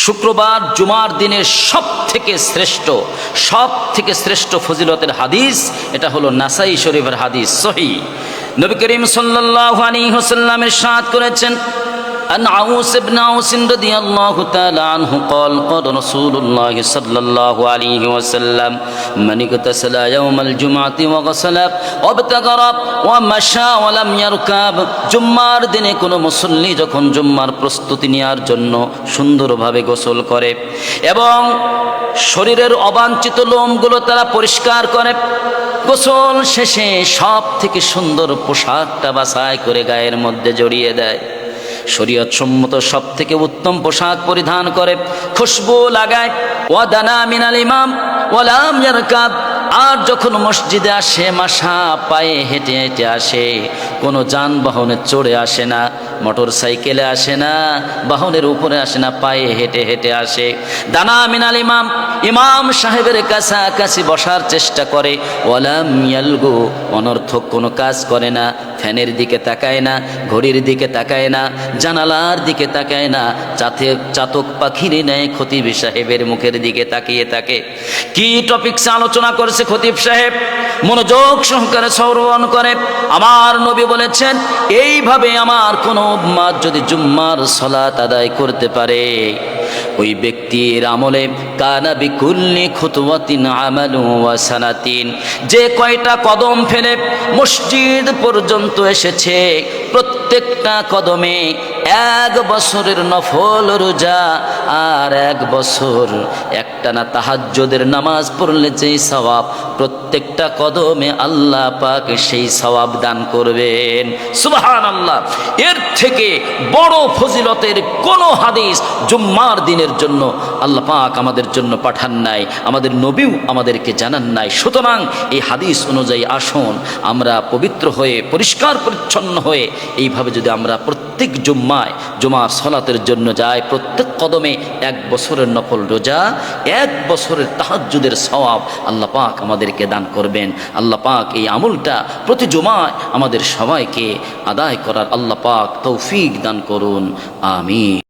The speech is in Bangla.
শুক্রবার জুমার দিনের সব থেকে শ্রেষ্ঠ ফজিলতের হাদিস এটা হলো নাসাই শরীফের হাদিস সহিহ। নবী করিম সাল্লাল্লাহু আলাইহি ওয়াসাল্লাম ইরশাদ করেছেন, عن عوس بن عوس رضي الله تعالى عنه قال قال رسول الله صلى الله عليه وسلم من اغتسل يوم الجمعة وغسل وابتغر ومشى ولم يركب। জুম্মার দিনে কোনো মুসল্লি যখন জুম্মার প্রস্তুতি নেওয়ার জন্য সুন্দরভাবে গোসল করে এবং শরীরের অবাঞ্ছিত লোমগুলো তারা পরিষ্কার করে, গোসল শেষে সব থেকে সুন্দর পোশাকটা বাছাই করে গায়ের মধ্যে জড়িয়ে দেয়, শরীয়ত সম্মত সব থেকে উত্তম পোশাক পরিধান করে, খুশবু লাগায়, ওয়াদানা মিনাল ইমাম ওয়ালাম ইয়ারকাব। আর যখন মসজিদে আসে মাশা পায়ে হেঁটে হেঁটে আসে, কোনো যানবাহনে চড়ে আসে না, মোটর সাইকেলে আসে না, বাহনের উপরে আসে না, পায়ে হেঁটে হেঁটে আসে। দানা মিনাল ইমাম, ইমাম সাহেবের কাছাকাছি বসার চেষ্টা করে, ওয়ালাম ইয়ালগু, অনর্থক কোনো কাজ করে না, ফ্যানের দিকে তাকায় না, ঘড়ির দিকে তাকায় না, জানালার দিকে তাকায় না, চাতক পাখির ন্যায় খতিব সাহেবের মুখের দিকে তাকিয়ে থাকে। কি টপিকসে আলোচনা করেছে খতিব সাহেব মনোযোগ সহকারে শ্রবণ করে। আমার নবী বলেছেন, এইভাবে আমার কোন উম্মত যদি জুম্মার সালাত আদায় করতে পারে, ওই ব্যক্তির আমলে কানা বিকুল্লি খুতওয়াতিন আমালু ওয়া সানাতিন, যে কয়টা কদম ফেলে মসজিদ পর্যন্ত এসেছে প্রত্যেকটা কদমে 1 বছরের নফল রোজা আর 1 বছর একটানা তাহাজ্জুদের নামাজ পড়লে যেই সওয়াব, প্রত্যেকটা কদমে আল্লাহ পাক সেই সওয়াব দান করবেন। সুবহানাল্লাহ। এর থেকে বড় ফজিলতের কোন হাদিস জুম্মার দিনের জন্য আল্লাহ পাক আমাদের জন্য পাঠান নাই, আমাদের নবীও আমাদেরকে জানান নাই। সুতরাং এই হাদিস অনুযায়ী আসুন আমরা পবিত্র হয়ে পরিষ্কার পরিচ্ছন্ন হয়ে এইভাবে যদি আমরা প্রত্যেক জুমার সালাতের জন্য যাই, প্রত্যেক কদমে 1 বছরের নফল রোজা, 1 বছরের তাহাজ্জুদের সওয়াব আল্লাহ পাক আমাদেরকে দান করবেন। আল্লাহ পাক এই আমলটা প্রতি জুমায় আমাদের সবাইকে আদায় করার আল্লাহ পাক তৌফিক দান করুন। আমিন।